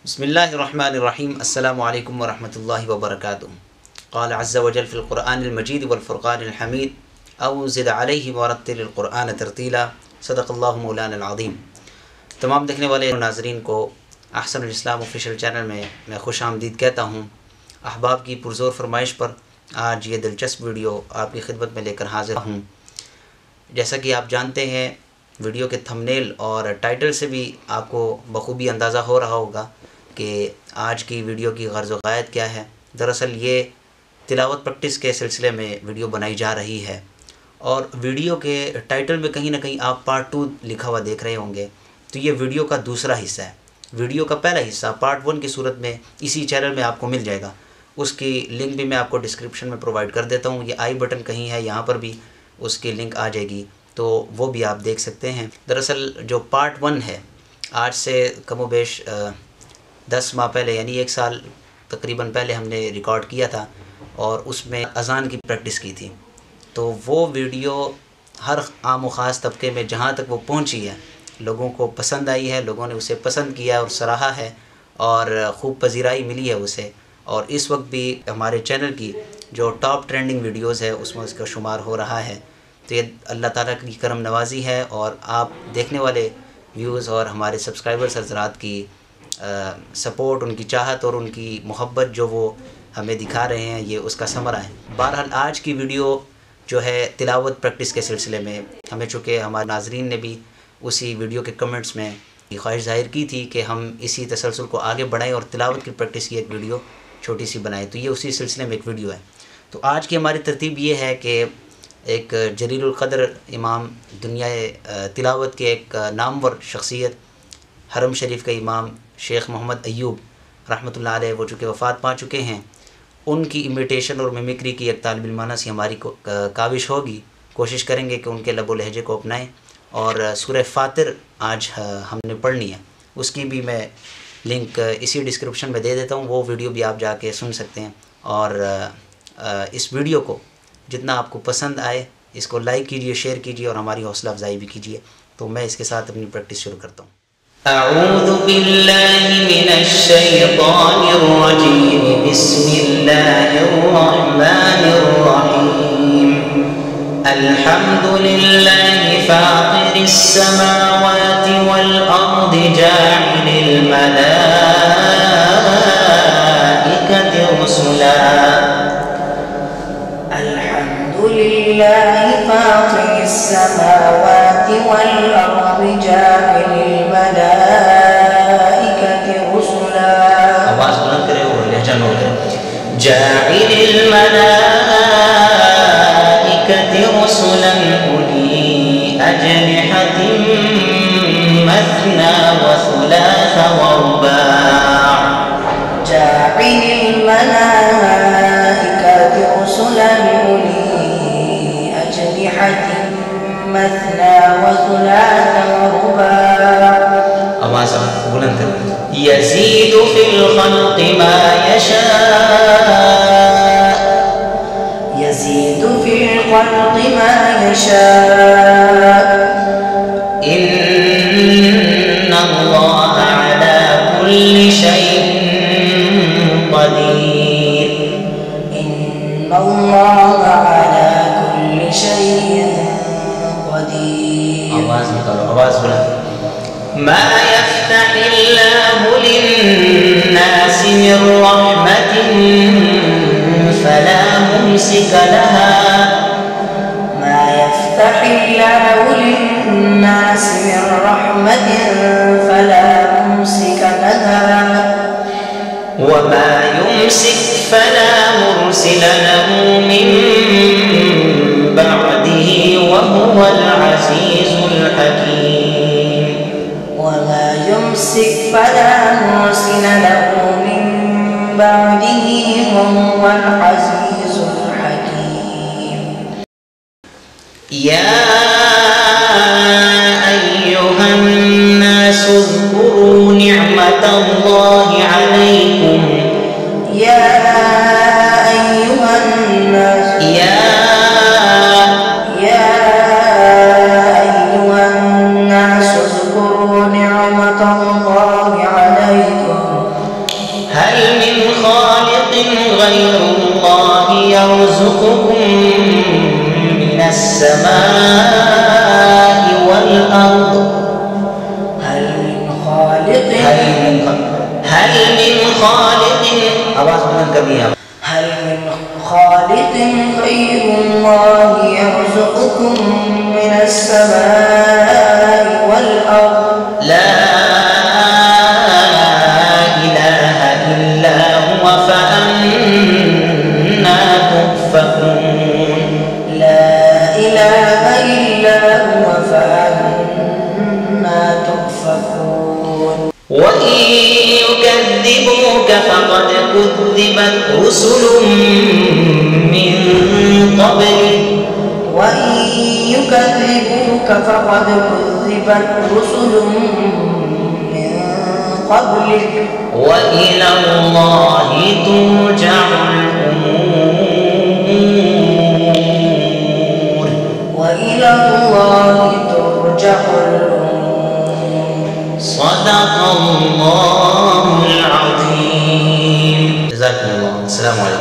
بسم اللہ الرحمن الرحیم السلام علیکم ورحمۃ اللہ وبرکاتہ قال عز وجل فی القرآن المجید والفرقان الحمید او زد علیہ ورتل القرآن ترتیلا صدق اللہ مولانا العظیم۔ تمام دیکھنے والے ناظرین کو احسن الاسلام آفیشیل چینل میں خوش آمدید کہتا ہوں۔ احباب کی پرزور فرمائش پر آج یہ دلچسپ ویڈیو آپ کی خدمت میں لے کر حاضر ہوں۔ جیسا کہ آپ جانتے ہیں، ویڈیو کے تھمبنیل اور ٹائٹل سے بھی آپ کو بخوبی اندازہ ہو رہا ہوگا کہ آج کی ویڈیو کی غرض و غایت کیا ہے۔ دراصل یہ تلاوت پریکٹس کے سلسلے میں ویڈیو بنائی جا رہی ہے، اور ویڈیو کے ٹائٹل میں کہیں نہ کہیں آپ پارٹ 2 لکھا ہوا دیکھ رہے ہوں گے، تو یہ ویڈیو کا دوسرا حصہ ہے۔ ویڈیو کا پہلا حصہ پارٹ 1 کی صورت میں اسی چینل میں آپ کو مل جائے گا، اس کی لنک بھی میں آپ کو ڈسکرپشن میں پرووائڈ کر دیتا ہوں۔ یہ آئی بٹن کہیں ہے، یہاں پر بھی اس کی لنک آ جائے گی، تو وہ بھی آپ دیکھ سکتے ہیں۔ دراصل جو پارٹ 1 ہے، آج سے کم و بیش 10 ماہ پہلے، یعنی 1 سال تقریباً پہلے ہم نے ریکارڈ کیا تھا، اور اس میں اذان کی پریکٹس کی تھی۔ تو وہ ویڈیو ہر عام و خاص طبقے میں جہاں تک وہ پہنچی ہے، لوگوں کو پسند آئی ہے، لوگوں نے اسے پسند کیا اور سراہا ہے، اور خوب پذیرائی ملی ہے اسے۔ اور اس وقت بھی ہمارے چینل کی جو ٹاپ ٹرینڈنگ ویڈیوز ہے اس میں اس کا شمار ہو رہا ہے۔ تو یہ اللہ تعالیٰ کی کرم نوازی ہے، اور آپ دیکھنے والے ویوز اور ہمارے سبسکرائبرز حضرات کی سپورٹ، ان کی چاہت اور ان کی محبت جو وہ ہمیں دکھا رہے ہیں، یہ اس کا ثمرہ ہے۔ بہرحال آج کی ویڈیو جو ہے تلاوت پریکٹس کے سلسلے میں، ہمیں چونکہ ہمارے ناظرین نے بھی اسی ویڈیو کے کمنٹس میں خواہش ظاہر کی تھی کہ ہم اسی تسلسل کو آگے بڑھائیں اور تلاوت کی پریکٹس کی ایک ویڈیو چھوٹی سی بنائیں، تو یہ اسی سلسلے میں ایک ویڈیو ہے۔ تو آج کی ہماری ترتیب یہ ہے کہ ایک جلیل القدر امام، دنیا تلاوت کے ایک نامور شخصیت، حرم شریف کے امام شیخ محمد ایوب رحمۃ اللہ علیہ، وہ چونکہ وفات پا چکے ہیں، ان کی امیٹیشن اور میمکری کی ایک طالب علمانہ سی ہماری کاوش ہوگی۔ کوشش کریں گے کہ ان کے لب و لہجے کو اپنائیں، اور سورہ فاطر آج ہم نے پڑھنی ہے، اس کی بھی میں لنک اسی ڈسکرپشن میں دے دیتا ہوں، وہ ویڈیو بھی آپ جا کے سن سکتے ہیں۔ اور اس ویڈیو کو جتنا آپ کو پسند آئے، اس کو لائک کیجئے، شیئر کیجئے، اور ہماری حوصلہ افزائی بھی کیجئے۔ تو میں اس کے ساتھ اپنی پریکٹس شروع کرتا ہوں۔ اعوذ باللہ من الشیطان الرجیم، بسم اللہ الرحمن الرحیم۔ الحمد للہ فاطر السماوات والارض، جاعل الملائکۃ رسلا۔ لله فاطر السماوات والأرض، جاعل الملائكة رسلا۔ آواز بلند کرے اور لہجہ نو کرے۔ جاعل الملائكة رسلا أولي أجنحة مثنى وثلاث ورباع۔ جاعل الملائكة رسلا مثنى وثلاث ورباع۔ آواز بلند کریں۔ یزید فی الخلق ما یشاء، يزيد في الخلق ما يشاء، ان اللہ علی کل شیء قدیر۔ إن الله على كل شيء قدير۔ آواز نکالو، آواز بلند۔ ما يفتح الله للناس من رحمة فلا ممسك لها، ما يفتح الله للناس من رحمة فلا ممسك لها، وما يمسك فلا مرسل له من بعده وهو العزيز الحكيم۔ وما يمسك فلا مرسل له من بعده وهو العزيز الحكيم۔ يا أيها الناس اذكروا نعمة الله عليكم، يا أيها الناس، يا أيها الناس اذكروا نعمة الله عليكم، غير الله يرزقكم من السماء والأرض هل من خالق आवाज बुलंद करनी है هل من خالق غير الله يرزقكم من السماء والأرض لا إله إلا هو فأنا تؤفكون لا إله إلا هو فأنا تؤفكون وإن يكذبوك فقد كذبت رسل من قبلك وإن يكذبوك فقد كذبت رسل من قبلك وإلى الله ترجع الأمور وإلى الله ترجع الأمور صدق الله العظيم جزاكم الله السلام عليكم